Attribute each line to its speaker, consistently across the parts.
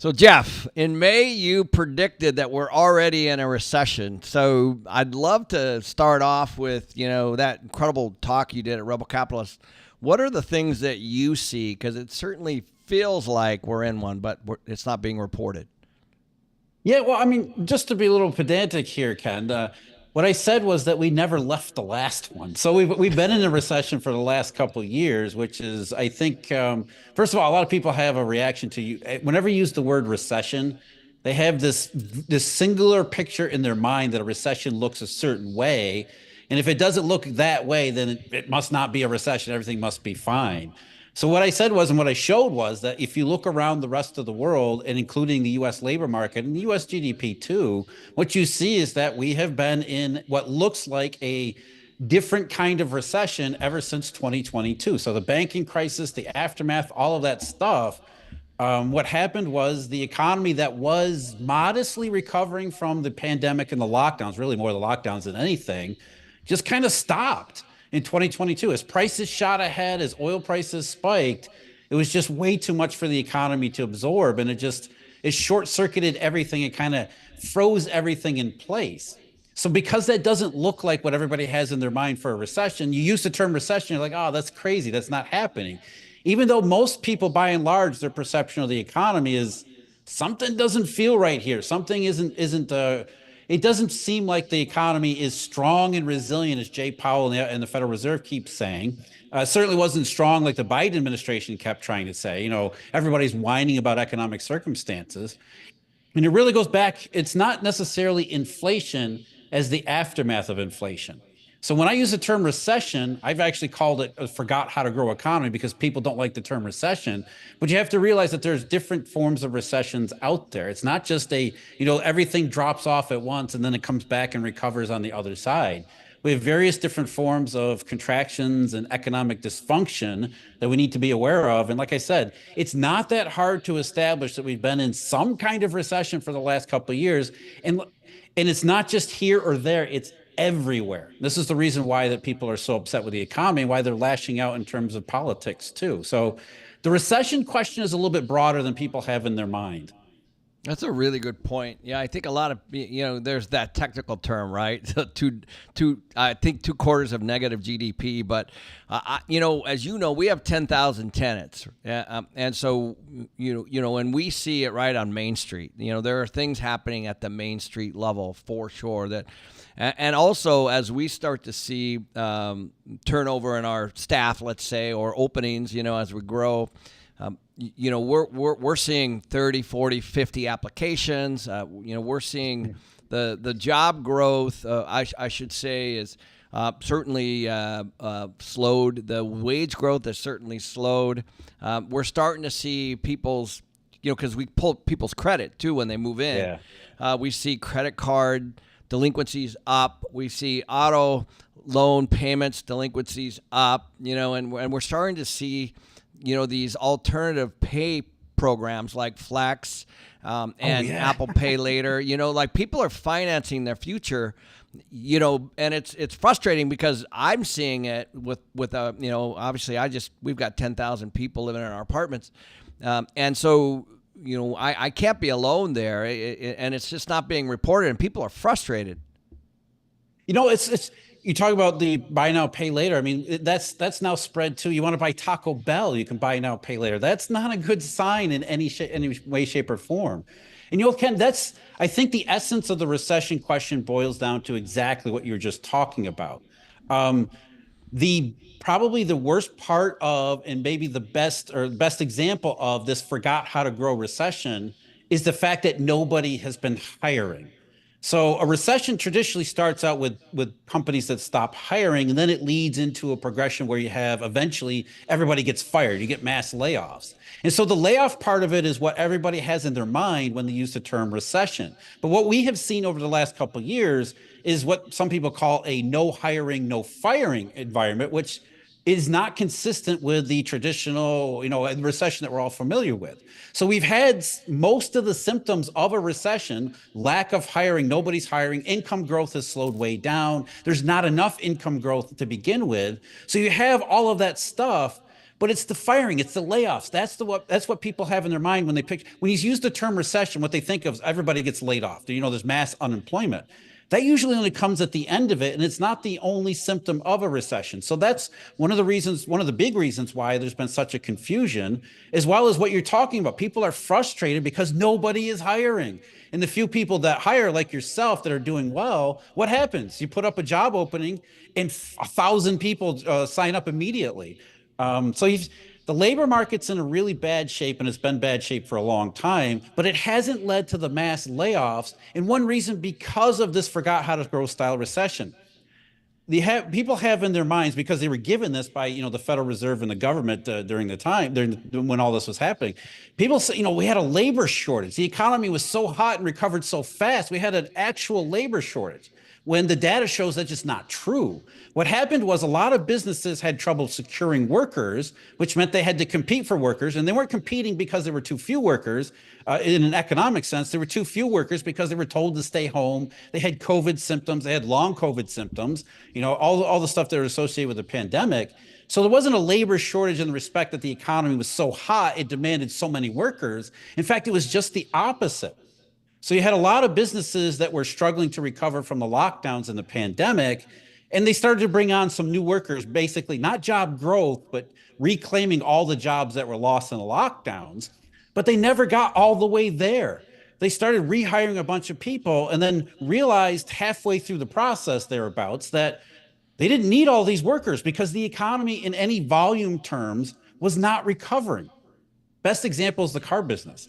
Speaker 1: So, Jeff, in May, you predicted that we're already in a recession. So, I'd love to start off with, that incredible talk you did at Rebel Capitalist. What are the things that you see? Because it certainly feels like we're in one, but it's not being reported.
Speaker 2: Yeah, well, I mean, just to be a little pedantic here, Ken, what I said was that we never left the last one. So we've been in a recession for the last couple of years, which is, I think, first of all, a lot of people have a reaction to you whenever you use the word recession. They have this singular picture in their mind that a recession looks a certain way, and if it doesn't look that way, then it must not be a recession. Everything must be fine. So what I said was, and what I showed was that if you look around the rest of the world, and including the U.S. labor market and the U.S. GDP too, what you see is that we have been in what looks like a different kind of recession ever since 2022. So the banking crisis, the aftermath, all of that stuff. What happened was the economy that was modestly recovering from the pandemic and the lockdowns, really more the lockdowns than anything, just kind of stopped in 2022 as prices shot ahead, as oil prices spiked. It was just way too much for the economy to absorb, and it short circuited everything. It kind of froze everything in place. So because that doesn't look like what everybody has in their mind for a recession, you use the term recession, you're like, oh, that's crazy, that's not happening. Even though most people, by and large, their perception of the economy is something doesn't feel right here, something isn't it doesn't seem like the economy is strong and resilient, as Jay Powell and the Federal Reserve keeps saying. Certainly wasn't strong like the Biden administration kept trying to say. Everybody's whining about economic circumstances. And it really goes back, it's not necessarily inflation as the aftermath of inflation. So when I use the term recession, I've actually called it a forgot how to grow economy because people don't like the term recession. But you have to realize that there's different forms of recessions out there. It's not just everything drops off at once and then it comes back and recovers on the other side. We have various different forms of contractions and economic dysfunction that we need to be aware of. And like I said, it's not that hard to establish that we've been in some kind of recession for the last couple of years. And it's not just here or there, it's everywhere. This is the reason why that people are so upset with the economy, why they're lashing out in terms of politics too. So the recession question is a little bit broader than people have in their mind.
Speaker 1: That's a really good point. Yeah, I think a lot of there's that technical term, right? I think 2/4 of negative GDP. But as you know, we have 10,000 tenants, and so and we see it right on Main Street. There are things happening at the Main Street level for sure that, and also as we start to see turnover in our staff, let's say, or openings, as we grow. We're seeing 30, 40, 50 applications. We're seeing the job growth, I should say, is certainly slowed. The wage growth has certainly slowed. We're starting to see people's, because we pull people's credit too when they move in.
Speaker 2: Yeah.
Speaker 1: We see credit card delinquencies up. We see auto loan payments delinquencies up, and we're starting to see these alternative pay programs like Flex and Apple Pay Later, like people are financing their future, and it's frustrating because I'm seeing it with obviously we've got 10,000 people living in our apartments. And so, I can't be alone there, and it's just not being reported and people are frustrated.
Speaker 2: It's you talk about the buy now, pay later. I mean, that's now spread too. You want to buy Taco Bell, you can buy now, pay later. That's not a good sign in any way, shape, or form. And Ken, I think the essence of the recession question boils down to exactly what you're just talking about. Probably the worst part of, and maybe the best example of this forgot how to grow recession is the fact that nobody has been hiring. So a recession traditionally starts out with companies that stop hiring, and then it leads into a progression where you have eventually everybody gets fired. You get mass layoffs. And so the layoff part of it is what everybody has in their mind when they use the term recession. But what we have seen over the last couple of years is what some people call a no hiring, no firing environment, which is not consistent with the traditional, recession that we're all familiar with. So we've had most of the symptoms of a recession: lack of hiring, nobody's hiring, income growth has slowed way down. There's not enough income growth to begin with. So you have all of that stuff, but it's the firing, it's the layoffs. That's what people have in their mind when he's used the term recession. What they think of is everybody gets laid off. There's mass unemployment. That usually only comes at the end of it, and it's not the only symptom of a recession. So that's one of the big reasons why there's been such a confusion, as well as what you're talking about. People are frustrated because nobody is hiring. And the few people that hire, like yourself, that are doing well, what happens? You put up a job opening and 1,000 people sign up immediately. The labor market's in a really bad shape, and it's been bad shape for a long time, but it hasn't led to the mass layoffs. And one reason, because of this forgot how to grow style recession. People have in their minds, because they were given this by the Federal Reserve and the government during when all this was happening. People say, we had a labor shortage. The economy was so hot and recovered so fast. We had an actual labor shortage, when the data shows that's just not true. What happened was a lot of businesses had trouble securing workers, which meant they had to compete for workers. And they weren't competing because there were too few workers. In an economic sense, there were too few workers because they were told to stay home. They had COVID symptoms. They had long COVID symptoms, all the stuff that are associated with the pandemic. So there wasn't a labor shortage in the respect that the economy was so hot, it demanded so many workers. In fact, it was just the opposite. So you had a lot of businesses that were struggling to recover from the lockdowns and the pandemic, and they started to bring on some new workers, basically not job growth, but reclaiming all the jobs that were lost in the lockdowns. But they never got all the way there. They started rehiring a bunch of people and then realized halfway through the process thereabouts that they didn't need all these workers because the economy in any volume terms was not recovering. Best example is the car business.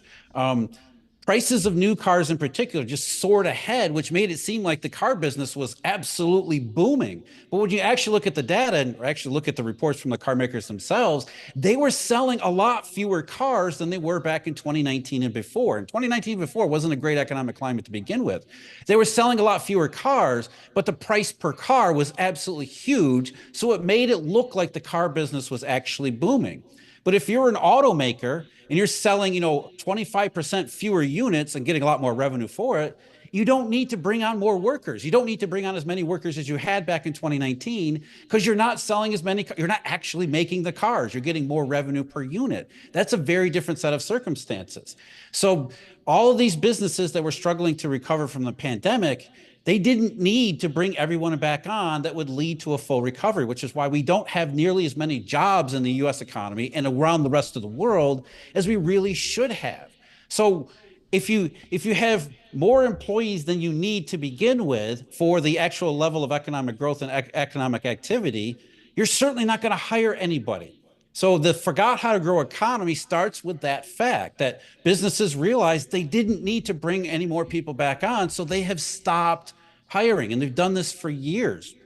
Speaker 2: Prices of new cars in particular just soared ahead, which made it seem like the car business was absolutely booming. But when you actually look at the data and actually look at the reports from the car makers themselves, they were selling a lot fewer cars than they were back in 2019 and before. And 2019 before wasn't a great economic climate to begin with. They were selling a lot fewer cars, but the price per car was absolutely huge. So it made it look like the car business was actually booming. But if you're an automaker and you're selling, 25% fewer units and getting a lot more revenue for it, you don't need to bring on more workers. You don't need to bring on as many workers as you had back in 2019 because you're not selling as many. You're not actually making the cars. You're getting more revenue per unit. That's a very different set of circumstances. So all of these businesses that were struggling to recover from the pandemic, they didn't need to bring everyone back on that would lead to a full recovery, which is why we don't have nearly as many jobs in the U.S. economy and around the rest of the world as we really should have. So if you have more employees than you need to begin with for the actual level of economic growth and economic activity, you're certainly not going to hire anybody. So the forgot how to grow economy starts with that fact that businesses realized they didn't need to bring any more people back on, so they have stopped hiring, and they've done this for years.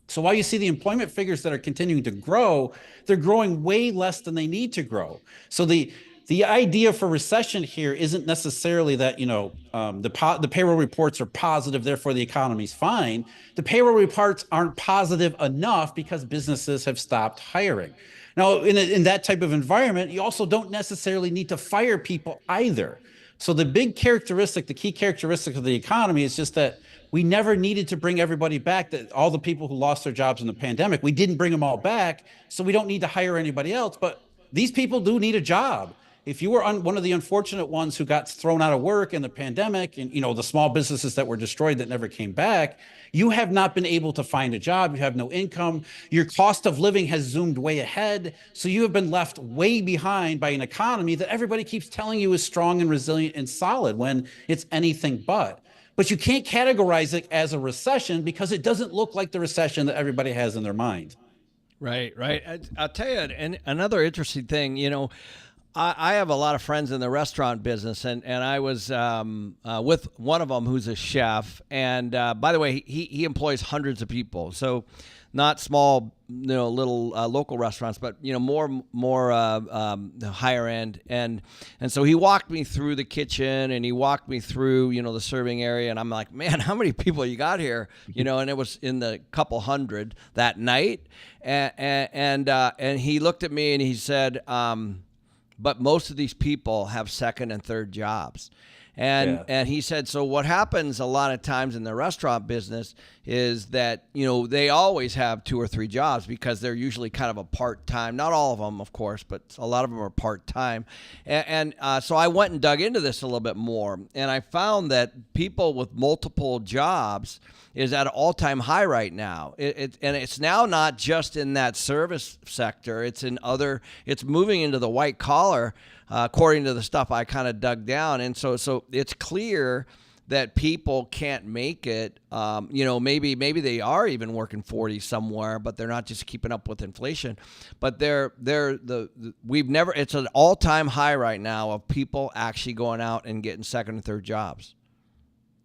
Speaker 2: So while you see the employment figures that are continuing to grow, they're growing way less than they need to grow. So the idea for recession here isn't necessarily that the payroll reports are positive, therefore the economy's fine. The payroll reports aren't positive enough because businesses have stopped hiring. Now, in that type of environment, you also don't necessarily need to fire people either. So the key characteristic of the economy is just that we never needed to bring everybody back, that all the people who lost their jobs in the pandemic, we didn't bring them all back, so we don't need to hire anybody else. But these people do need a job. If you were one of the unfortunate ones who got thrown out of work in the pandemic and, the small businesses that were destroyed that never came back, you have not been able to find a job. You have no income. Your cost of living has zoomed way ahead. So you have been left way behind by an economy that everybody keeps telling you is strong and resilient and solid when it's anything but. But you can't categorize it as a recession because it doesn't look like the recession that everybody has in their mind.
Speaker 1: Right. I'll tell you, and another interesting thing, I have a lot of friends in the restaurant business, and I was with one of them who's a chef. And by the way, he employs hundreds of people. So not small, little local restaurants, but, more higher end. And so he walked me through the kitchen and he walked me through, the serving area. And I'm like, man, how many people you got here? And it was in the couple hundred that night. And he looked at me and he said, but most of these people have second and third jobs. And
Speaker 2: Yeah.
Speaker 1: and he said, so what happens a lot of times in the restaurant business is that, they always have two or three jobs because they're usually kind of a part-time, not all of them, of course, but a lot of them are part-time. And so I went and dug into this a little bit more, and I found that people with multiple jobs is at an all-time high right now. And it's now not just in that service sector. It's moving into the white collar, according to the stuff I kind of dug down. And so it's clear that people can't make it. Maybe they are even working 40 somewhere, but they're not just keeping up with inflation. But it's an all-time high right now of people actually going out and getting second and third jobs.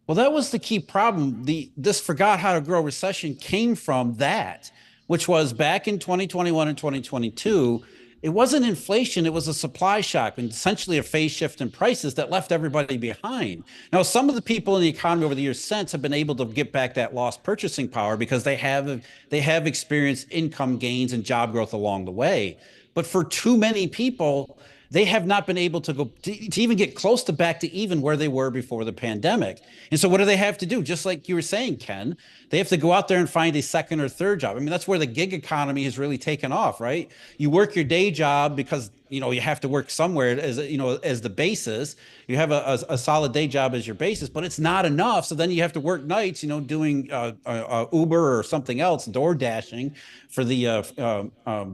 Speaker 2: Well, that was the key problem. This forgot how to grow recession came from that, which was back in 2021 and 2022. It wasn't inflation, it was a supply shock and essentially a phase shift in prices that left everybody behind. Now, some of the people in the economy over the years since have been able to get back that lost purchasing power because they have experienced income gains and job growth along the way. But for too many people, they have not been able to go to even get close to back to even where they were before the pandemic. And so what do they have to do? Just like you were saying, Ken, they have to go out there and find a second or third job. I mean, that's where the gig economy has really taken off, right? You work your day job because you have to work somewhere as the basis. You have a solid day job as your basis, but it's not enough. So then you have to work nights, doing Uber or something else, door dashing for the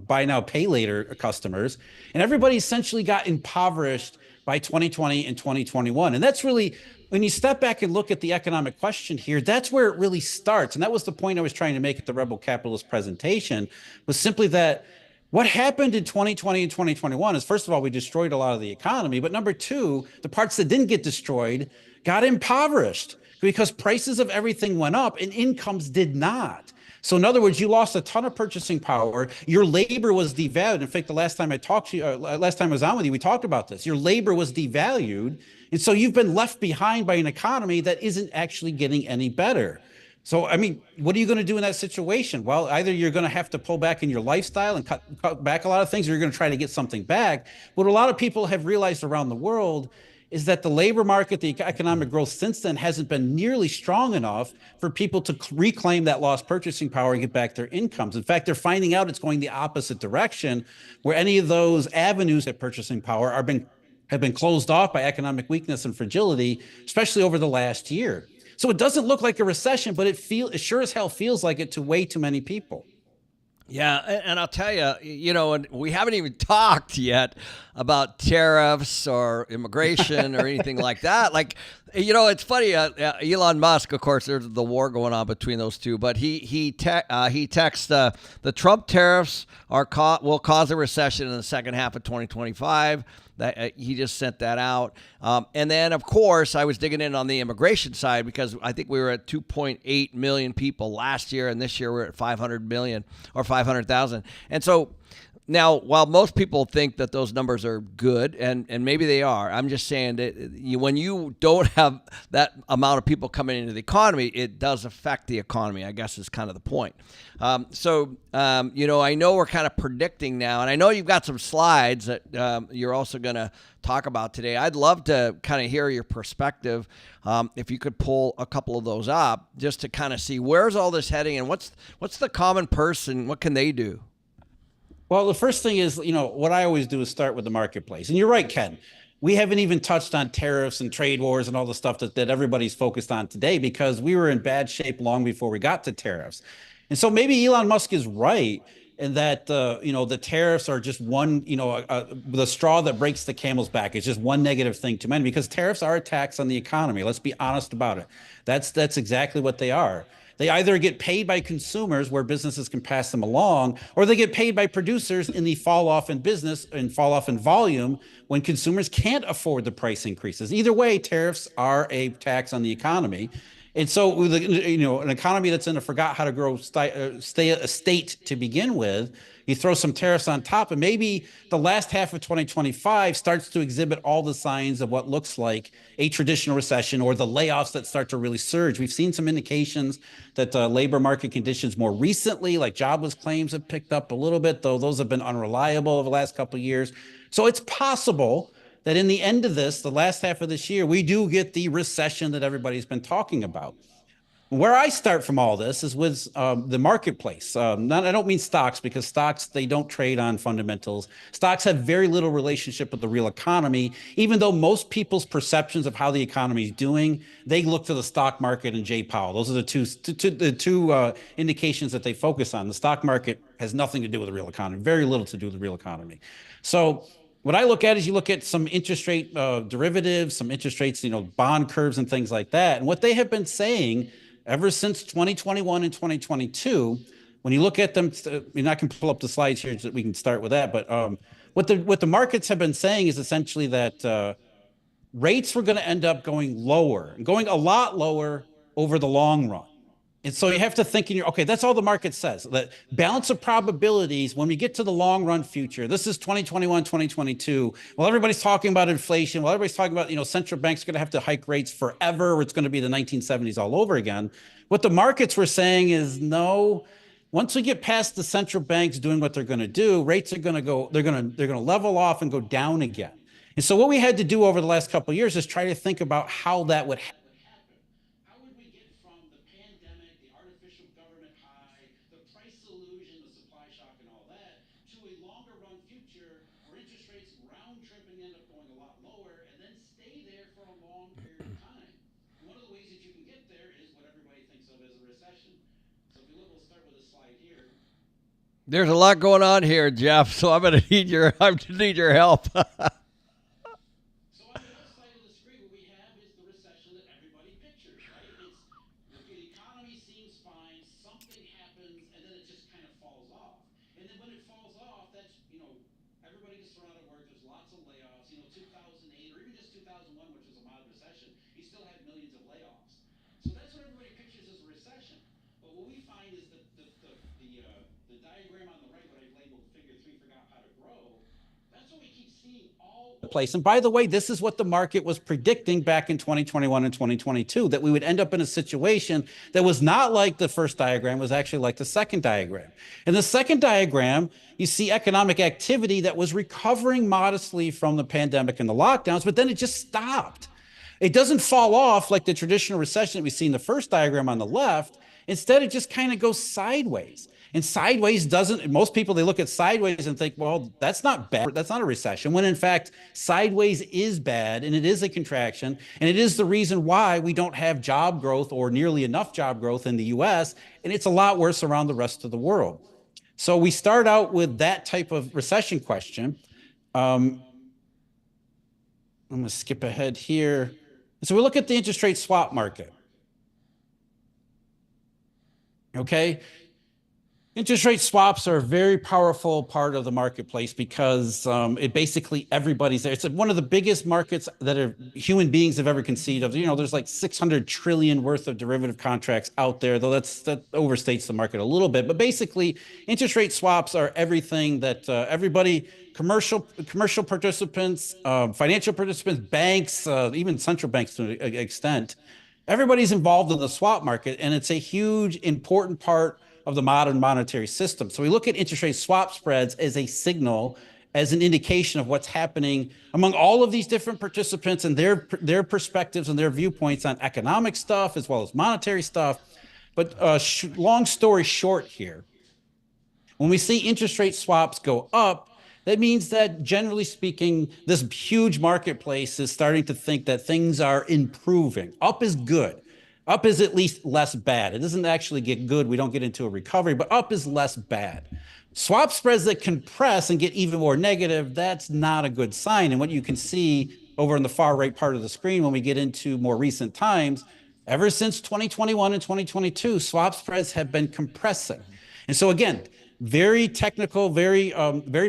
Speaker 2: buy now, pay later customers. And everybody essentially got impoverished by 2020 and 2021. And that's really, when you step back and look at the economic question here, that's where it really starts. And that was the point I was trying to make at the Rebel Capitalist presentation, was simply that what happened in 2020 and 2021 is, first of all, we destroyed a lot of the economy. But number two, the parts that didn't get destroyed got impoverished because prices of everything went up and incomes did not. So in other words, you lost a ton of purchasing power. Your labor was devalued. In fact, the last time I talked to you, last time I was on with you, we talked about this. Your labor was devalued. And so you've been left behind by an economy that isn't actually getting any better. So, I mean, what are you going to do in that situation? Well, either you're going to have to pull back in your lifestyle and cut back a lot of things, or you're going to try to get something back. What a lot of people have realized around the world is that the labor market, the economic growth since then hasn't been nearly strong enough for people to reclaim that lost purchasing power and get back their incomes. In fact, they're finding out it's going the opposite direction, where any of those avenues at purchasing power have been closed off by economic weakness and fragility, especially over the last year. So it doesn't look like a recession, but it sure as hell feels like it to way too many people.
Speaker 1: Yeah, and I'll tell you, and we haven't even talked yet about tariffs or immigration or anything like that. Like, it's funny. Elon Musk, of course, there's the war going on between those two, but he texts the Trump tariffs will cause a recession in the second half of 2025. That he just sent that out. And then, of course, I was digging in on the immigration side because I think we were at 2.8 million people last year, and this year we're at 500 million or 500,000. And so now, while most people think that those numbers are good, and maybe they are, I'm just saying that when you don't have that amount of people coming into the economy, it does affect the economy, I guess is kind of the point. I know we're kind of predicting now, and I know you've got some slides that you're also going to talk about today. I'd love to kind of hear your perspective. If you could pull a couple of those up just to kind of see where's all this heading and what's the common person, what can they do?
Speaker 2: Well, the first thing is, what I always do is start with the marketplace. And you're right, Ken. We haven't even touched on tariffs and trade wars and all the stuff that everybody's focused on today because we were in bad shape long before we got to tariffs. And so maybe Elon Musk is right in that, the tariffs are just one, the straw that breaks the camel's back. It's just one negative thing too many because tariffs are a tax on the economy. Let's be honest about it. That's exactly what they are. They either get paid by consumers where businesses can pass them along, or they get paid by producers in the fall off in business and fall off in volume when consumers can't afford the price increases. Either way, tariffs are a tax on the economy. And so, with an economy that's in a forgot how to grow state to begin with, you throw some tariffs on top, and maybe the last half of 2025 starts to exhibit all the signs of what looks like a traditional recession or the layoffs that start to really surge. We've seen some indications that labor market conditions more recently, like jobless claims, have picked up a little bit, though those have been unreliable over the last couple of years. So it's possible that in the end of this, the last half of this year, we do get the recession that everybody's been talking about. Where I start from all this is with the marketplace. I don't mean stocks, because stocks, they don't trade on fundamentals. Stocks have very little relationship with the real economy, even though most people's perceptions of how the economy is doing, they look to the stock market and Jay Powell. Those are the two indications that they focus on. The stock market has nothing to do with the real economy, very little to do with the real economy. So what I look at is, you look at some interest rate derivatives, some interest rates, bond curves and things like that. And what they have been saying ever since 2021 and 2022, when you look at them, I can pull up the slides here so that we can start with that. But what the markets have been saying is essentially that rates were going to end up going lower, and going a lot lower over the long run. And so you have to think okay, that's all the market says. That balance of probabilities, when we get to the long run future, this is 2021, 2022. Well, everybody's talking about inflation. Well, everybody's talking about, central banks are going to have to hike rates forever, or it's going to be the 1970s all over again. What the markets were saying is, no, once we get past the central banks doing what they're going to do, rates are going to go, they're going to level off and go down again. And so what we had to do over the last couple of years is try to think about how that would happen. How would we get from the pandemic, the artificial government high, the price illusion, the supply shock and all that, to a longer run future where interest rates round trip and end up going a lot lower and then stay there for a long period of time? And one of the ways that you can get there is what everybody thinks of as a recession. So if you look, we'll start with this slide here.
Speaker 1: There's a lot going on here, Jeff. So I'm going to need your help.
Speaker 2: So on the left side of the screen, what we have is the recession that everybody pictures, right? The economy seems fine, something happens, and then it just kind of falls off. And then when it falls off, that's, everybody gets thrown out of work. There's lots of layoffs. 2008 or even just 2001, which was a mild recession, you still had millions of layoffs. So that's what everybody pictures as a recession. But what we find is that the diagram on the right, what I've labeled figure 3, forgot how to grow, that's what we keep seeing all the place. And by the way, this is what the market was predicting back in 2021 and 2022, that we would end up in a situation that was not like the first diagram, was actually like the second diagram. In the second diagram, you see economic activity that was recovering modestly from the pandemic and the lockdowns, but then it just stopped. It doesn't fall off like the traditional recession that we see in the first diagram on the left. Instead, it just kind of goes sideways. And sideways doesn't, most people, they look at sideways and think, well, that's not bad. That's not a recession. When in fact, sideways is bad, and it is a contraction. And it is the reason why we don't have job growth, or nearly enough job growth, in the US. And it's a lot worse around the rest of the world. So we start out with that type of recession question. I'm going to skip ahead here. So we look at the interest rate swap market. Okay. Interest rate swaps are a very powerful part of the marketplace because it basically, everybody's there. It's one of the biggest markets that human beings have ever conceived of. There's like 600 trillion worth of derivative contracts out there, though that overstates the market a little bit. But basically, interest rate swaps are everything that everybody, commercial participants, financial participants, banks, even central banks to an extent, everybody's involved in the swap market, and it's a huge, important part of the modern monetary system. So we look at interest rate swap spreads as a signal, as an indication of what's happening among all of these different participants and their perspectives and their viewpoints on economic stuff as well as monetary stuff. But long story short here, when we see interest rate swaps go up, that means that, generally speaking, this huge marketplace is starting to think that things are improving. Up is good. Up is at least less bad. It doesn't actually get good. We don't get into a recovery, but up is less bad. Swap spreads that compress and get even more negative, that's not a good sign. And what you can see over in the far right part of the screen, when we get into more recent times, ever since 2021 and 2022, swap spreads have been compressing. And so again, very technical, very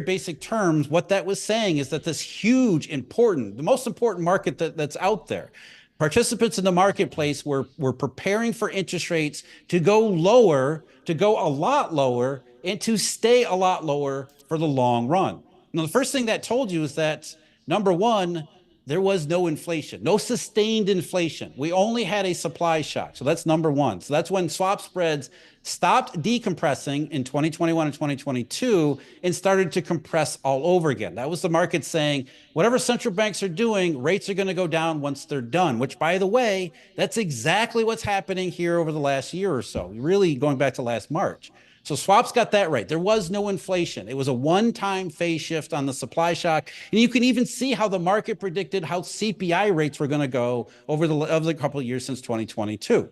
Speaker 2: basic terms, what that was saying is that this huge, important, the most important market that's out there, participants in the marketplace were preparing for interest rates to go lower, to go a lot lower, and to stay a lot lower for the long run. Now, the first thing that told you is that, number one, there was no inflation, no sustained inflation. We only had a supply shock. So that's number one. So that's when swap spreads stopped decompressing in 2021 and 2022 and started to compress all over again. That was the market saying, whatever central banks are doing, rates are going to go down once they're done, which, by the way, that's exactly what's happening here over the last year or so, really going back to last March. So swaps got that right. There was no inflation. It was a one-time phase shift on the supply shock. And you can even see how the market predicted how CPI rates were going to go over the couple of years since 2022.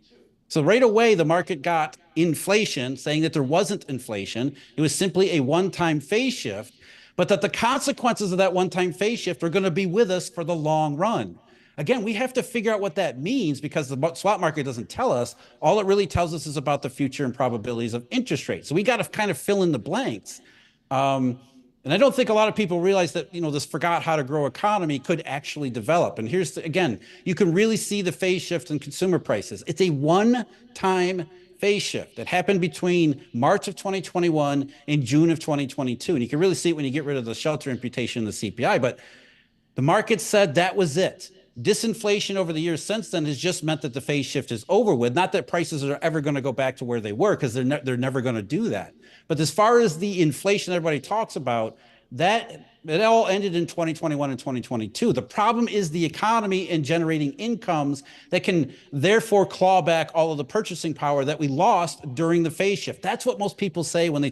Speaker 2: So right away, the market got inflation, saying that there wasn't inflation. It was simply a one-time phase shift, but that the consequences of that one-time phase shift are going to be with us for the long run. Again, we have to figure out what that means because the swap market doesn't tell us. All it really tells us is about the future and probabilities of interest rates. So we got to kind of fill in the blanks. And I don't think a lot of people realize that, this forgot how to grow economy could actually develop. And again, you can really see the phase shift in consumer prices. It's a one-time phase shift that happened between March of 2021 and June of 2022. And you can really see it when you get rid of the shelter imputation and the CPI. But the market said that was it. Disinflation over the years since then has just meant that the phase shift is over with. Not that prices are ever going to go back to where they were, because they're never going to do that. But as far as the inflation everybody talks about, that it all ended in 2021 and 2022. The problem is the economy and generating incomes that can therefore claw back all of the purchasing power that we lost during the phase shift. That's what most people say when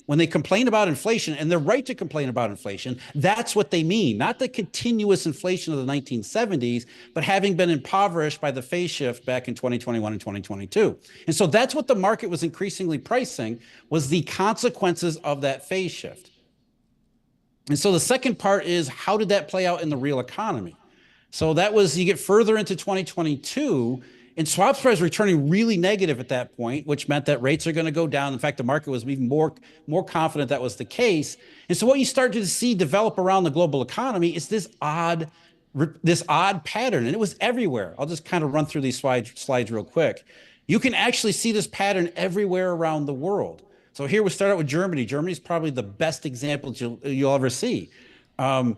Speaker 2: they complain about inflation, and they're right to complain about inflation. That's what they mean, not the continuous inflation of the 1970s, but having been impoverished by the phase shift back in 2021 and 2022. And so that's what the market was increasingly pricing, was the consequences of that phase shift. And so the second part is, how did that play out in the real economy? So that was, you get further into 2022, and swap spreads were turning really negative at that point, which meant that rates are going to go down. In fact, the market was even more confident that was the case. And so what you start to see develop around the global economy is this odd pattern, and it was everywhere. I'll just kind of run through these slides real quick. You can actually see this pattern everywhere around the world. So here we start out with Germany. Germany is probably the best example you'll ever see. So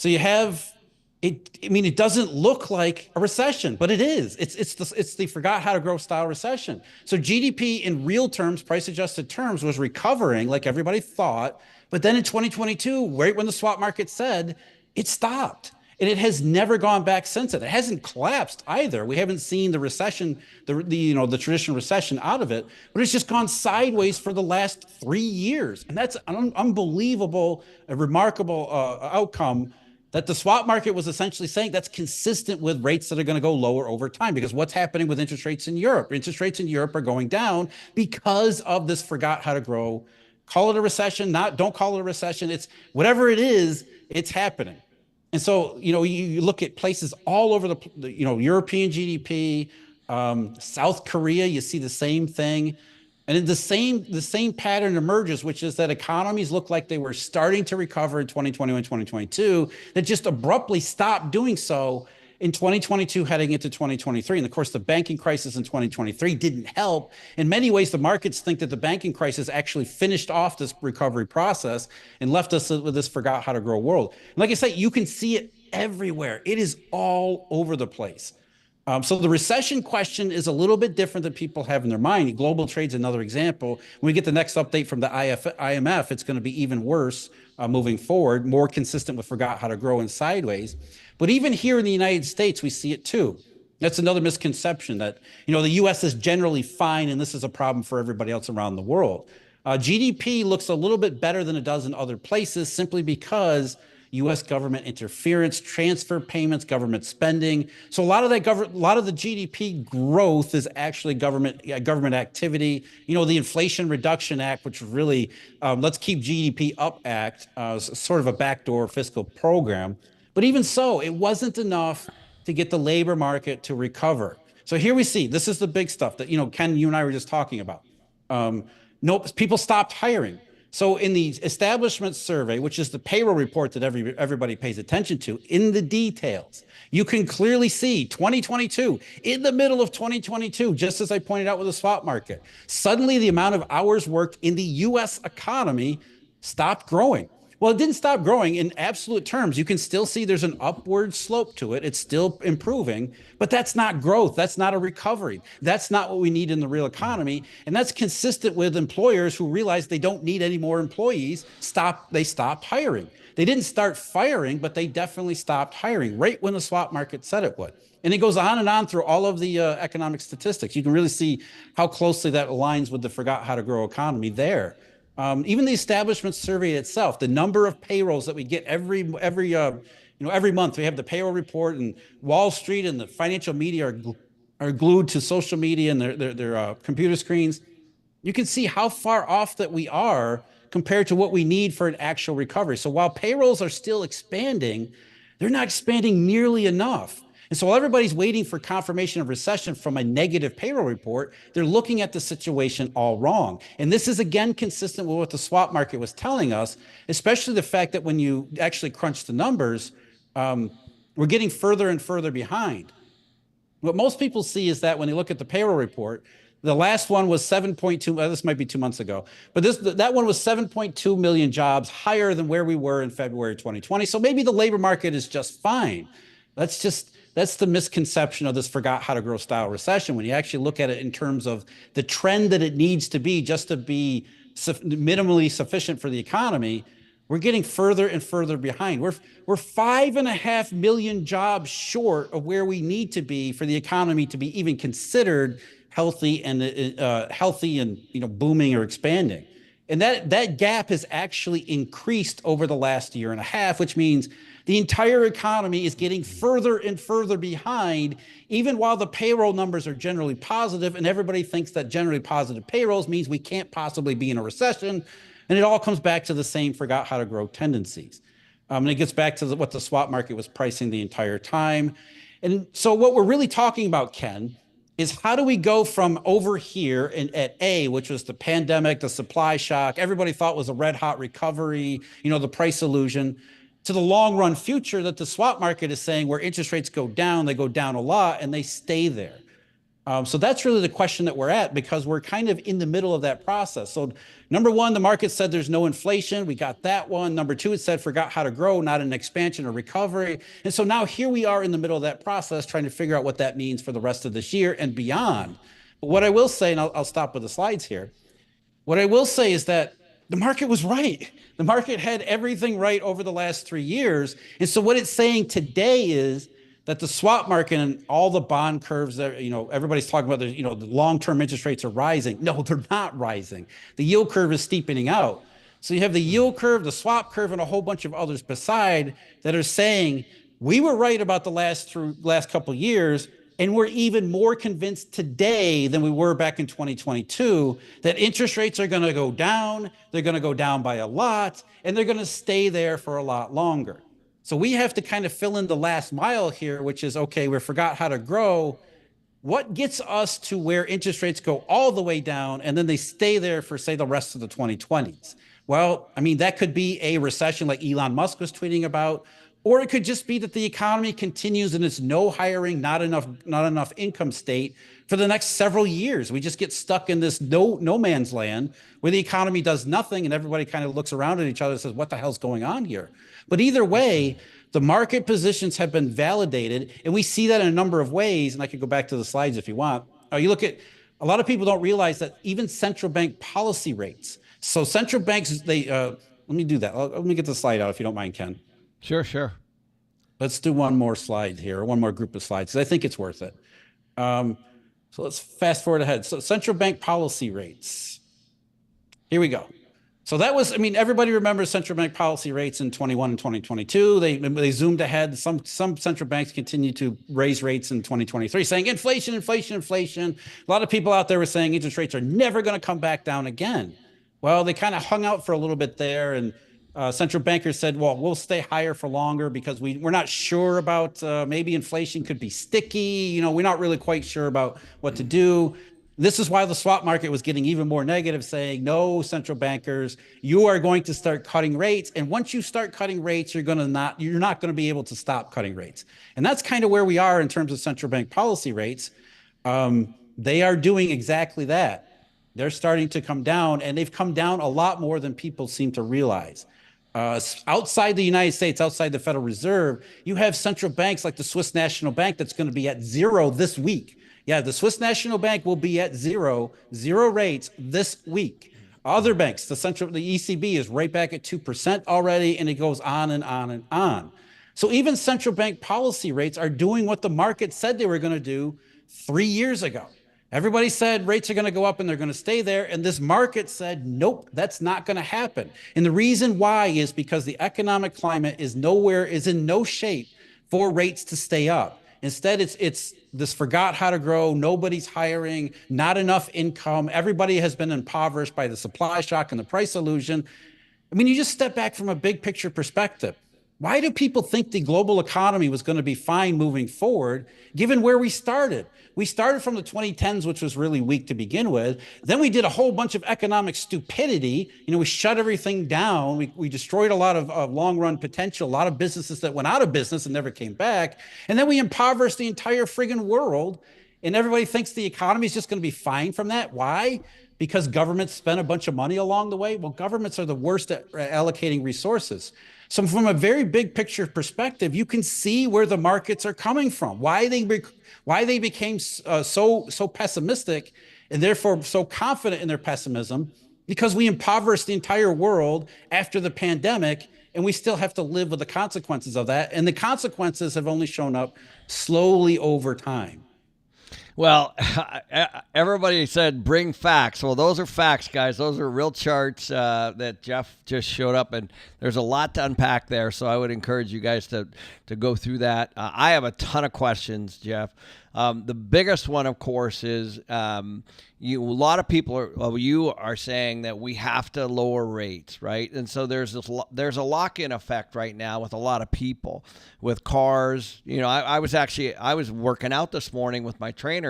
Speaker 2: you have it. I mean, it doesn't look like a recession, but it is. It's the forgot how to grow style recession. So GDP in real terms, price adjusted terms, was recovering like everybody thought. But then in 2022, right when the swap market said, it stopped. And it has never gone back since it. It hasn't collapsed either. We haven't seen the recession, the traditional recession out of it, but it's just gone sideways for the last 3 years. And that's an unbelievable, a remarkable outcome that the swap market was essentially saying that's consistent with rates that are going to go lower over time. Because what's happening with interest rates in Europe? Interest rates in Europe are going down because of this forgot how to grow. Call it a recession, don't call it a recession. It's whatever it is, it's happening. And so, you look at places all over the European GDP, South Korea, you see the same thing. And the same pattern emerges, which is that economies look like they were starting to recover in 2021, 2022, that just abruptly stopped doing so in 2022 heading into 2023. And of course, the banking crisis in 2023 didn't help. In many ways, the markets think that the banking crisis actually finished off this recovery process and left us with this forgot how to grow world. And like I say, you can see it everywhere. It is all over the place. So the recession question is a little bit different than people have in their mind. Global trade's another example. When we get the next update from the IMF, it's going to be even worse moving forward, more consistent with forgot how to grow and sideways. But even here in the United States, we see it too. That's another misconception that, the U.S. is generally fine and this is a problem for everybody else around the world. GDP looks a little bit better than it does in other places simply because U.S. government interference, transfer payments, government spending. So a lot of the GDP growth is actually government activity. The Inflation Reduction Act, which really let's keep GDP up act, sort of a backdoor fiscal program. But even so, it wasn't enough to get the labor market to recover. So here we see, this is the big stuff that, Ken, you and I were just talking about. People stopped hiring. So in the establishment survey, which is the payroll report that everybody pays attention to, in the details, you can clearly see 2022, in the middle of 2022, just as I pointed out with the swap market, suddenly the amount of hours worked in the U.S. economy stopped growing. Well, it didn't stop growing in absolute terms. You can still see there's an upward slope to it. It's still improving, but that's not growth. That's not a recovery. That's not what we need in the real economy. And that's consistent with employers who realize they don't need any more employees. They stopped hiring. They didn't start firing, but they definitely stopped hiring right when the swap market said it would. And it goes on and on through all of the economic statistics. You can really see how closely that aligns with the forgot how to grow economy there. Even the establishment survey itself, the number of payrolls that we get every month, we have the payroll report, and Wall Street and the financial media are glued to social media and their computer screens. You can see how far off that we are compared to what we need for an actual recovery. So while payrolls are still expanding, they're not expanding nearly enough. And so while everybody's waiting for confirmation of recession from a negative payroll report, they're looking at the situation all wrong. And this is again consistent with what the swap market was telling us, especially the fact that when you actually crunch the numbers, we're getting further and further behind. What most people see is that when they look at the payroll report, the last one was 7.2, this might be 2 months ago, but that one was 7.2 million jobs, higher than where we were in February 2020. So maybe the labor market is just fine. That's the misconception of this forgot how to grow style recession. When you actually look at it in terms of the trend that it needs to be just to be minimally sufficient for the economy, we're getting further and further behind. We're 5.5 million jobs short of where we need to be for the economy to be even considered healthy and booming or expanding. And that gap has actually increased over the last year and a half, which means the entire economy is getting further and further behind, even while the payroll numbers are generally positive, and everybody thinks that generally positive payrolls means we can't possibly be in a recession. And it all comes back to the same forgot how to grow tendencies. And it gets back to what the swap market was pricing the entire time. And so what we're really talking about, Ken, is how do we go from over here at A, which was the pandemic, the supply shock, everybody thought was a red hot recovery, the price illusion, to the long run future that the swap market is saying where interest rates go down, they go down a lot and they stay there. So that's really the question that we're at, because we're kind of in the middle of that process. So number one, the market said there's no inflation. We got that one. Number two, it said forgot how to grow, not an expansion or recovery. And so now here we are in the middle of that process, trying to figure out what that means for the rest of this year and beyond. But what I will say, and I'll stop with the slides here. What I will say is that the market was right. The market had everything right over the last 3 years. And so what it's saying today is that the swap market and all the bond curves that, everybody's talking about, the long-term interest rates are rising. No, they're not rising. The yield curve is steepening out. So you have the yield curve, the swap curve, and a whole bunch of others beside that are saying we were right about the last couple of years, and we're even more convinced today than we were back in 2022 that interest rates are going to go down. They're going to go down by a lot, and they're going to stay there for a lot longer. So we have to kind of fill in the last mile here, which is, okay, we forgot how to grow. What gets us to where interest rates go all the way down and then they stay there for, say, the rest of the 2020s? Well, I mean, that could be a recession like Elon Musk was tweeting about, or it could just be that the economy continues in its no hiring, not enough income state for the next several years. We just get stuck in this no man's land where the economy does nothing and everybody kind of looks around at each other and says, what the hell's going on here? But either way, the market positions have been validated, and we see that in a number of ways. And I could go back to the slides if you want. You look at, a lot of people don't realize that even central bank policy rates. So central banks, let me do that. Let me get the slide out if you don't mind, Ken.
Speaker 1: Sure.
Speaker 2: Let's do one more slide here, one more group of slides, because I think it's worth it. So let's fast forward ahead. So central bank policy rates. Here we go. So that was, everybody remembers central bank policy rates in 21 and 2022. They zoomed ahead. Some central banks continue to raise rates in 2023, saying inflation. A lot of people out there were saying interest rates are never going to come back down again. Well, they kind of hung out for a little bit there, and central bankers said, well, we'll stay higher for longer because we're not sure about, maybe inflation could be sticky. We're not really quite sure about what to do. This is why the swap market was getting even more negative, saying, no, central bankers, you are going to start cutting rates. And once you start cutting rates, you're not going to be able to stop cutting rates. And that's kind of where we are in terms of central bank policy rates. They are doing exactly that. They're starting to come down, and they've come down a lot more than people seem to realize. outside the United States, outside the Federal Reserve, you have central banks like the Swiss National Bank that's going to be at zero this week. Yeah, the Swiss National Bank will be at zero rates this week. Other banks, the ECB is right back at 2% already, and it goes on and on and on. So even central bank policy rates are doing what the market said they were going to do 3 years ago. Everybody said rates are going to go up and they're going to stay there. And this market said, nope, that's not going to happen. And the reason why is because the economic climate is in no shape for rates to stay up. Instead, it's this forgot how to grow. Nobody's hiring, not enough income. Everybody has been impoverished by the supply shock and the price illusion. I mean, you just step back from a big picture perspective. Why do people think the global economy was going to be fine moving forward, given where we started? We started from the 2010s, which was really weak to begin with. Then we did a whole bunch of economic stupidity. We shut everything down. We destroyed a lot of long-run potential, a lot of businesses that went out of business and never came back. And then we impoverished the entire friggin' world. And everybody thinks the economy is just going to be fine from that. Why? Because governments spent a bunch of money along the way? Well, governments are the worst at allocating resources. So from a very big picture perspective, you can see where the markets are coming from, why they became so pessimistic and therefore so confident in their pessimism, because we impoverished the entire world after the pandemic, and we still have to live with the consequences of that. And the consequences have only shown up slowly over time.
Speaker 1: Well, everybody said bring facts. Well, those are facts, guys. Those are real charts that Jeff just showed up, and there's a lot to unpack there. So I would encourage you guys to go through that. I have a ton of questions, Jeff. The biggest one, of course, is a lot of people you are saying that we have to lower rates, right? And so there's a lock-in effect right now with a lot of people with cars. I was working out this morning with my trainer,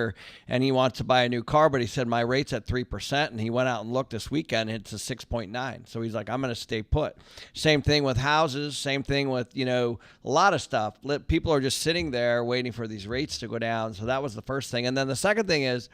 Speaker 1: and he wants to buy a new car, but he said my rate's at 3%, and he went out and looked this weekend, and it's a 6.9. So he's like, I'm going to stay put. Same thing with houses. Same thing with a lot of stuff. People are just sitting there waiting for these rates to go down. So that was the first thing, and then the second thing is,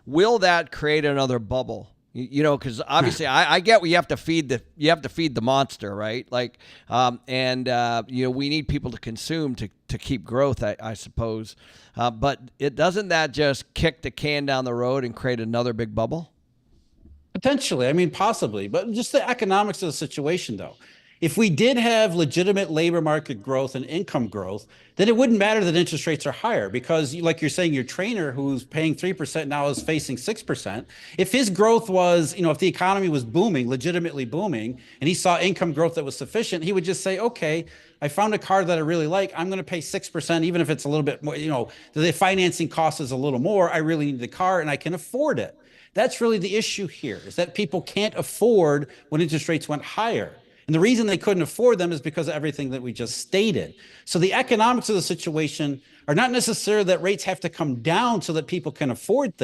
Speaker 1: will that create another bubble? Because obviously I get you have to feed the monster, right? Like, we need people to consume to keep growth, I suppose. But doesn't that just kick the can down the road and create another big bubble?
Speaker 2: Potentially. I mean, possibly, but just the economics of the situation, though. If we did have legitimate labor market growth and income growth, then it wouldn't matter that interest rates are higher, because like you're saying, your trainer who's paying 3% now is facing 6%. If his growth was, if the economy was booming, legitimately booming, and he saw income growth that was sufficient, he would just say, okay, I found a car that I really like. I'm going to pay 6%, even if it's a little bit more, the financing cost is a little more. I really need the car and I can afford it. That's really the issue here, is that people can't afford when interest rates went higher. And the reason they couldn't afford them is because of everything that we just stated. So the economics of the situation are not necessarily that rates have to come down so that people can afford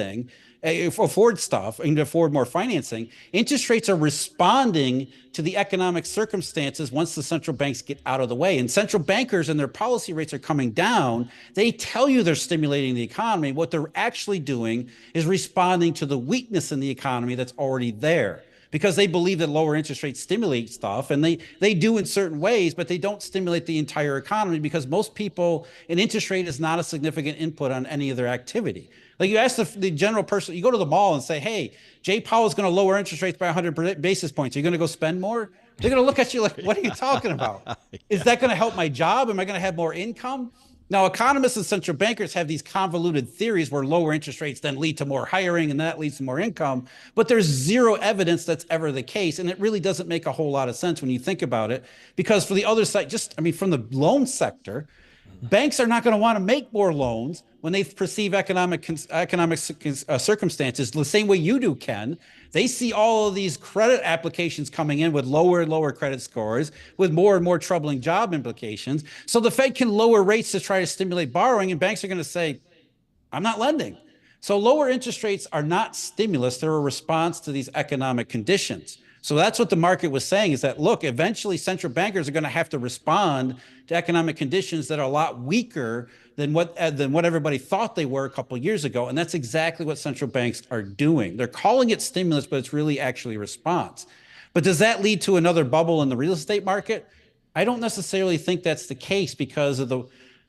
Speaker 2: stuff and afford more financing. Interest rates are responding to the economic circumstances once the central banks get out of the way. And central bankers and their policy rates are coming down. They tell you they're stimulating the economy. What they're actually doing is responding to the weakness in the economy that's already there, because they believe that lower interest rates stimulate stuff, and they do in certain ways, but they don't stimulate the entire economy, because most people, an interest rate is not a significant input on any of their activity. Like, you ask the general person, you go to the mall and say, hey, Jay Powell is going to lower interest rates by 100 basis points. Are you going to go spend more? They're going to look at you like, what are you talking about? Is that going to help my job? Am I going to have more income? Now, economists and central bankers have these convoluted theories where lower interest rates then lead to more hiring, and that leads to more income. But there's zero evidence that's ever the case. And it really doesn't make a whole lot of sense when you think about it, because for the other side, from the loan sector, banks are not going to want to make more loans when they perceive economic circumstances the same way you do, Ken. They see all of these credit applications coming in with lower and lower credit scores, with more and more troubling job implications. So the Fed can lower rates to try to stimulate borrowing, and banks are going to say, I'm not lending. So lower interest rates are not stimulus. They're a response to these economic conditions. So that's what the market was saying, is that, look, eventually central bankers are going to have to respond to economic conditions that are a lot weaker than what everybody thought they were a couple of years ago. And that's exactly what central banks are doing. They're calling it stimulus, but it's really actually a response. But does that lead to another bubble in the real estate market? I don't necessarily think that's the case because of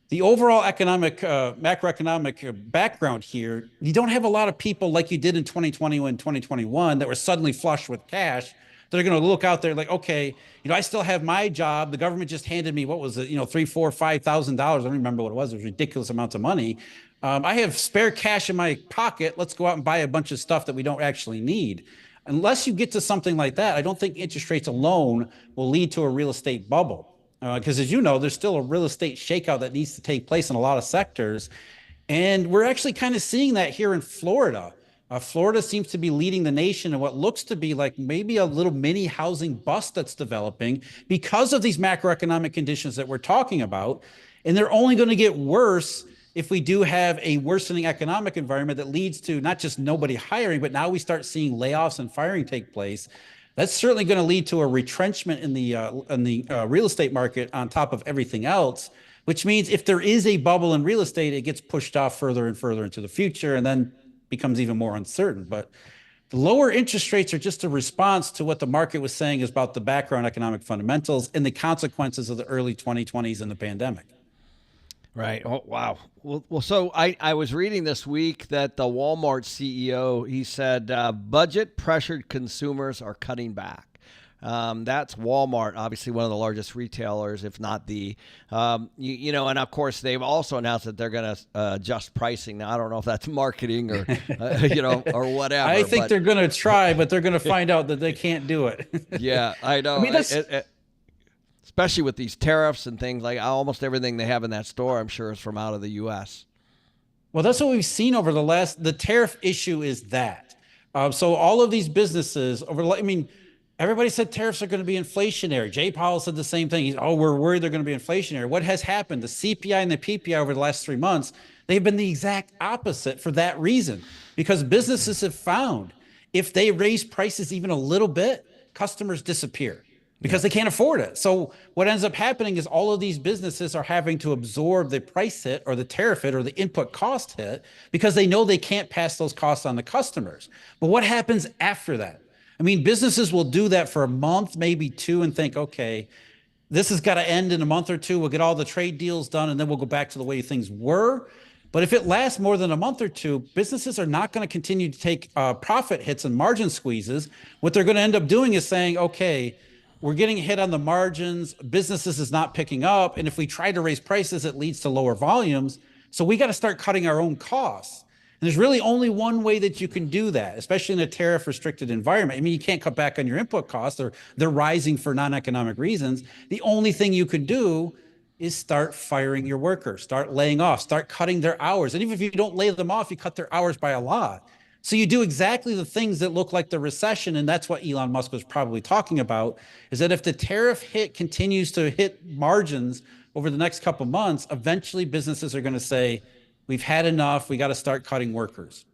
Speaker 2: the overall macroeconomic background here. You don't have a lot of people like you did in 2020 and 2021 that were suddenly flush with cash. They're going to look out there like, okay, I still have my job. The government just handed me, what was it, $3, $4, $5,000. I don't remember what it was. It was ridiculous amounts of money. I have spare cash in my pocket. Let's go out and buy a bunch of stuff that we don't actually need. Unless you get to something like that, I don't think interest rates alone will lead to a real estate bubble. Because as you know, there's still a real estate shakeout that needs to take place in a lot of sectors. And we're actually kind of seeing that here in Florida. Florida seems to be leading the nation in what looks to be like maybe a little mini housing bust that's developing because of these macroeconomic conditions that we're talking about. And they're only going to get worse if we do have a worsening economic environment that leads to not just nobody hiring, but now we start seeing layoffs and firing take place. That's certainly going to lead to a retrenchment in the real estate market on top of everything else, which means if there is a bubble in real estate, it gets pushed off further and further into the future and then becomes even more uncertain. But the lower interest rates are just a response to what the market was saying is about the background economic fundamentals and the consequences of the early 2020s and the pandemic.
Speaker 1: Right. Oh, wow. Well, so I was reading this week that the Walmart CEO, he said budget pressured consumers are cutting back. That's Walmart, obviously one of the largest retailers, if not the, and of course they've also announced that they're going to adjust pricing. Now, I don't know if that's marketing or, or whatever.
Speaker 2: I think they're going to try, but they're going to find out that they can't do it.
Speaker 1: Yeah, I know. I mean, especially with these tariffs and things, like almost everything they have in that store, I'm sure, is from out of the U.S.
Speaker 2: Well, that's what we've seen over the tariff issue is that. So all of these businesses everybody said tariffs are going to be inflationary. Jay Powell said the same thing. We're worried they're going to be inflationary. What has happened? The CPI and the PPI over the last 3 months, they've been the exact opposite for that reason, because businesses have found if they raise prices even a little bit, customers disappear because they can't afford it. So what ends up happening is all of these businesses are having to absorb the price hit or the tariff hit or the input cost hit because they know they can't pass those costs on to customers. But what happens after that? I mean, businesses will do that for a month, maybe two, and think, okay, this has got to end in a month or two. We'll get all the trade deals done, and then we'll go back to the way things were. But if it lasts more than a month or two, businesses are not going to continue to take profit hits and margin squeezes. What they're going to end up doing is saying, okay, we're getting hit on the margins. Businesses is not picking up. And if we try to raise prices, it leads to lower volumes. So we got to start cutting our own costs. And there's really only one way that you can do that, especially in a tariff restricted environment. I mean, you can't cut back on your input costs, or they're rising for non-economic reasons. The only thing you can do is start firing your workers, start laying off, start cutting their hours. And even if you don't lay them off, you cut their hours by a lot. So you do exactly the things that look like the recession. And that's what Elon Musk was probably talking about, is that if the tariff hit continues to hit margins over the next couple of months, eventually businesses are going to say, we've had enough. We got to start cutting workers.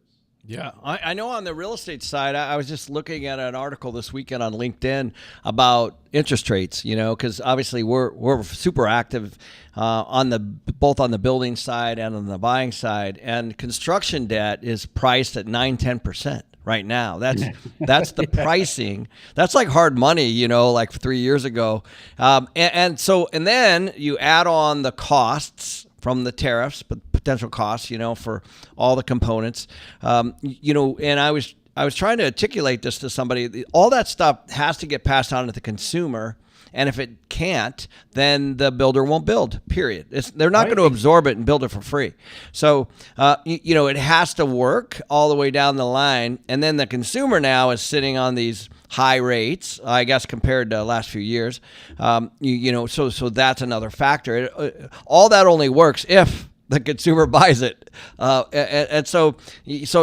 Speaker 1: Yeah, I know on the real estate side, I was just looking at an article this weekend on LinkedIn about interest rates, because obviously we're super active both on the building side and on the buying side, and construction debt is priced at 9-10% right now. That's the pricing. That's like hard money, like 3 years ago. And then you add on the costs from the tariffs, but potential costs, for all the components, and I was trying to articulate this to somebody. All that stuff has to get passed on to the consumer. And if it can't, then the builder won't build, period. They're not going to absorb it and build it for free. So, it has to work all the way down the line. And then the consumer now is sitting on these high rates, I guess, compared to the last few years. So that's another factor. All that only works if the consumer buys it. And so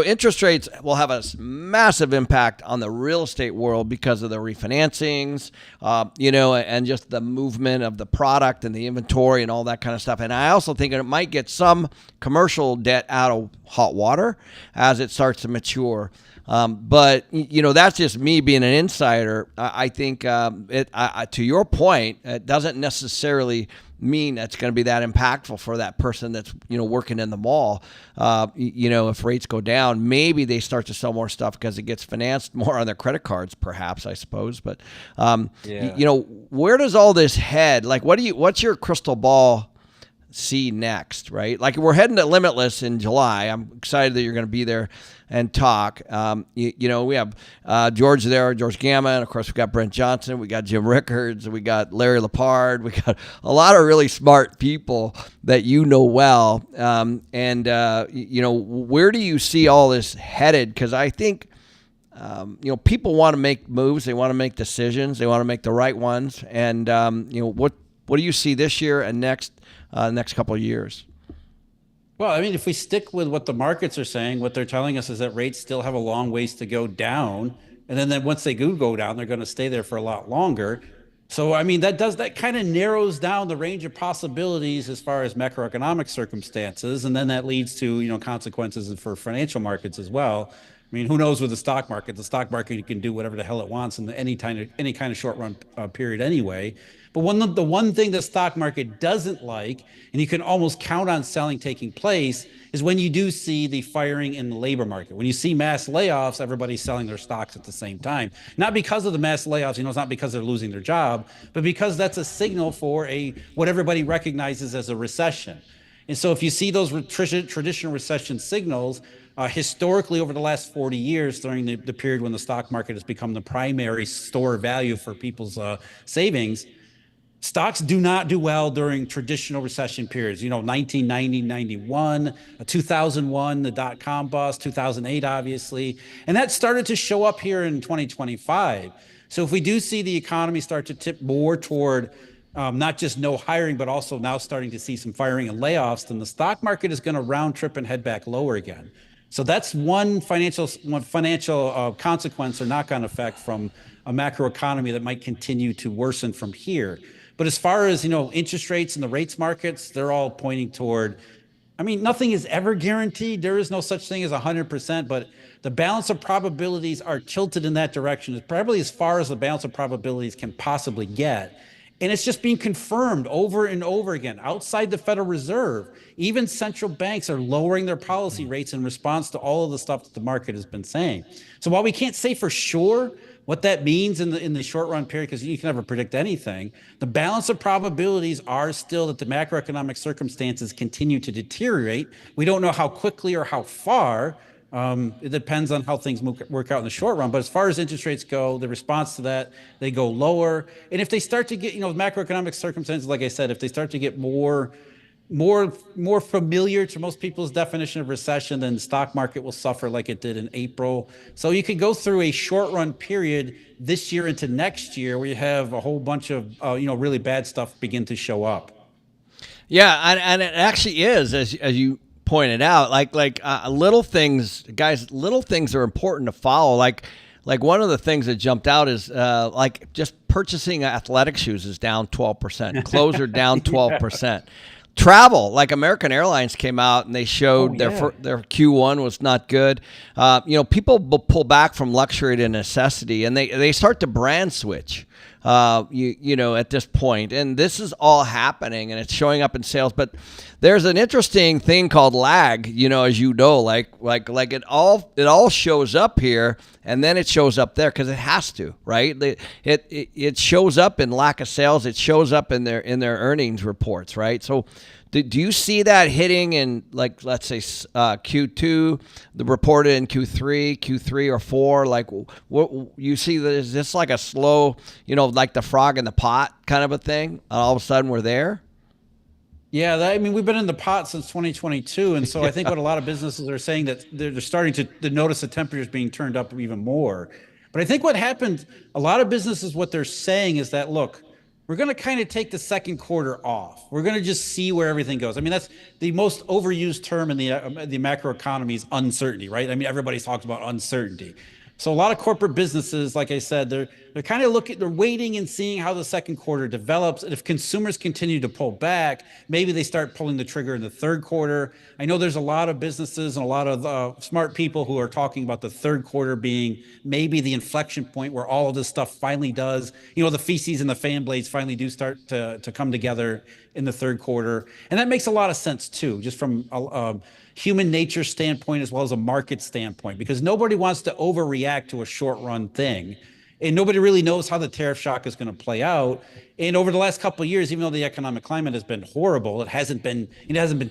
Speaker 1: interest rates will have a massive impact on the real estate world because of the refinancings, and just the movement of the product and the inventory and all that kind of stuff. And I also think it might get some commercial debt out of hot water as it starts to mature. But that's just me being an insider. I think to your point, it doesn't necessarily mean that's going to be that impactful for that person that's, working in the mall. If rates go down, maybe they start to sell more stuff because it gets financed more on their credit cards, perhaps, I suppose. But, where does all this head? Like, what's your crystal ball see next, right? Like, we're heading to Limitless in July. I'm excited that you're going to be there and talk. We have George there, George Gamma, and of course we got Brent Johnson, we got Jim Rickards, we got Larry Lepard, we got a lot of really smart people that well. Where do you see all this headed? Because I think people want to make moves, they want to make decisions, they want to make the right ones, and what do you see this year and next couple of years?
Speaker 2: Well, I mean, if we stick with what the markets are saying, what they're telling us is that rates still have a long ways to go down. And then once they do go down, they're going to stay there for a lot longer. So, I mean, that kind of narrows down the range of possibilities as far as macroeconomic circumstances. And then that leads to, consequences for financial markets as well. I mean, who knows with the stock market? The stock market can do whatever the hell it wants in any kind of short run period anyway. But the one thing the stock market doesn't like, and you can almost count on selling taking place, is when you do see the firing in the labor market. When you see mass layoffs, everybody's selling their stocks at the same time. Not because of the mass layoffs, it's not because they're losing their job, but because that's a signal for what everybody recognizes as a recession. And so if you see those traditional recession signals, historically over the last 40 years, during the period when the stock market has become the primary store of value for people's savings, stocks do not do well during traditional recession periods. 1990, 91, 2001, the dot-com bust, 2008, obviously. And that started to show up here in 2025. So if we do see the economy start to tip more toward not just no hiring, but also now starting to see some firing and layoffs, then the stock market is going to round trip and head back lower again. So that's one financial consequence or knock-on effect from a macroeconomy that might continue to worsen from here. But as far as, interest rates and the rates markets, they're all pointing toward, nothing is ever guaranteed. There is no such thing as 100%, but the balance of probabilities are tilted in that direction. It's probably as far as the balance of probabilities can possibly get. And it's just being confirmed over and over again. Outside the Federal Reserve, even central banks are lowering their policy rates in response to all of the stuff that the market has been saying. So while we can't say for sure what that means in the short run period, because you can never predict anything, the balance of probabilities are still that the macroeconomic circumstances continue to deteriorate. We don't know how quickly or how far. It depends on how things work out in the short run. But as far as interest rates go, the response to that, they go lower. And if they start to get, macroeconomic circumstances, like I said, if they start to get more familiar to most people's definition of recession, then the stock market will suffer like it did in April. So you could go through a short run period this year into next year where you have a whole bunch of, really bad stuff begin to show up.
Speaker 1: Yeah. And it actually is, as you pointed out, like little things, guys, little things are important to follow. Like one of the things that jumped out is just purchasing athletic shoes is down 12%. Clothes are down 12%. Travel, like American Airlines came out and they showed their Q1 was not good. People pull back from luxury to necessity, and they start to brand switch. At this point, and this is all happening, and it's showing up in sales. But there's an interesting thing called lag. As like it all shows up here, and then it shows up there because it has to, right? It shows up in lack of sales. It shows up in their earnings reports, right? So, do you see that hitting in, let's say Q2, the reported in Q3 or 4? Like, what you see? Is this like a slow, like the frog in the pot kind of a thing? All of a sudden, we're there.
Speaker 2: Yeah, we've been in the pot since 2022, and so I think what a lot of businesses are saying that they're starting to notice the temperatures being turned up even more. But I think what happened, a lot of businesses, what they're saying is that, look, we're going to kind of take the second quarter off. We're going to just see where everything goes. That's the most overused term in the macroeconomy is uncertainty, right? Everybody's talked about uncertainty. So a lot of corporate businesses, like I said, they're kind of looking, they're waiting and seeing how the second quarter develops. And if consumers continue to pull back, maybe they start pulling the trigger in the third quarter. I know there's a lot of businesses and a lot of smart people who are talking about the third quarter being maybe the inflection point where all of this stuff finally does, the feces and the fan blades finally do start to come together in the third quarter. And that makes a lot of sense too, just from a human nature standpoint as well as a market standpoint, because nobody wants to overreact to a short run thing. And nobody really knows how the tariff shock is going to play out. And over the last couple of years, even though the economic climate has been horrible, it hasn't been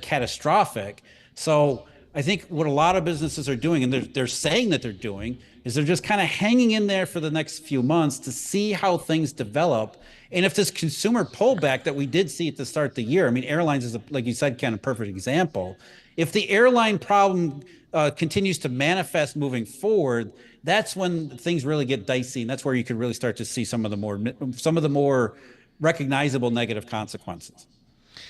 Speaker 2: catastrophic. So I think what a lot of businesses are doing, and they're saying that they're doing, is they're just kind of hanging in there for the next few months to see how things develop. And if this consumer pullback that we did see at the start of the year, I mean, airlines is, like you said, kind of perfect example. If the airline problem continues to manifest moving forward, that's when things really get dicey, and that's where you could really start to see some of the more recognizable negative consequences.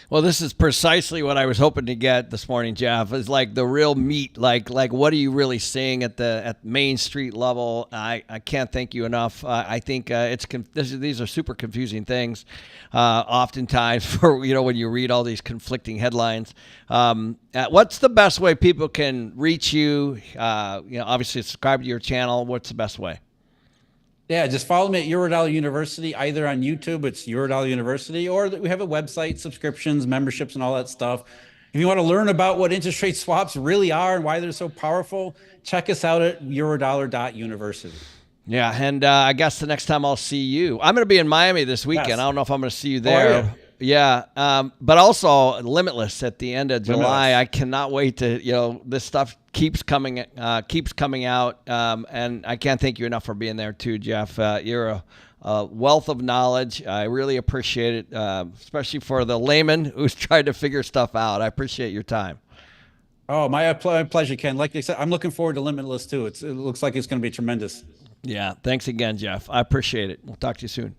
Speaker 1: Well, this is precisely what I was hoping to get this morning, Jeff. Is like the real meat. Like what are you really seeing at Main Street level? I can't thank you enough. I think these are super confusing things, oftentimes for when you read all these conflicting headlines. What's the best way people can reach you? Obviously subscribe to your channel. What's the best way?
Speaker 2: Yeah, just follow me at Eurodollar University, either on YouTube, it's Eurodollar University, or we have a website, subscriptions, memberships, and all that stuff. If you want to learn about what interest rate swaps really are and why they're so powerful, check us out at eurodollar.university.
Speaker 1: Yeah, and I guess the next time I'll see you, I'm going to be in Miami this weekend.
Speaker 2: Yes.
Speaker 1: I don't know if I'm going to see you
Speaker 2: Oh,
Speaker 1: there.
Speaker 2: are you?
Speaker 1: Yeah, but also Limitless at the end of July.
Speaker 2: Limitless.
Speaker 1: I cannot wait to, this stuff keeps coming out, and I can't thank you enough for being there too, Jeff. You're a wealth of knowledge. I really appreciate it, especially for the layman who's trying to figure stuff out. I appreciate your time.
Speaker 2: Oh, my pleasure, Ken. Like I said, I'm looking forward to Limitless too. It looks like it's going to be tremendous.
Speaker 1: Yeah, thanks again, Jeff. I appreciate it. We'll talk to you soon.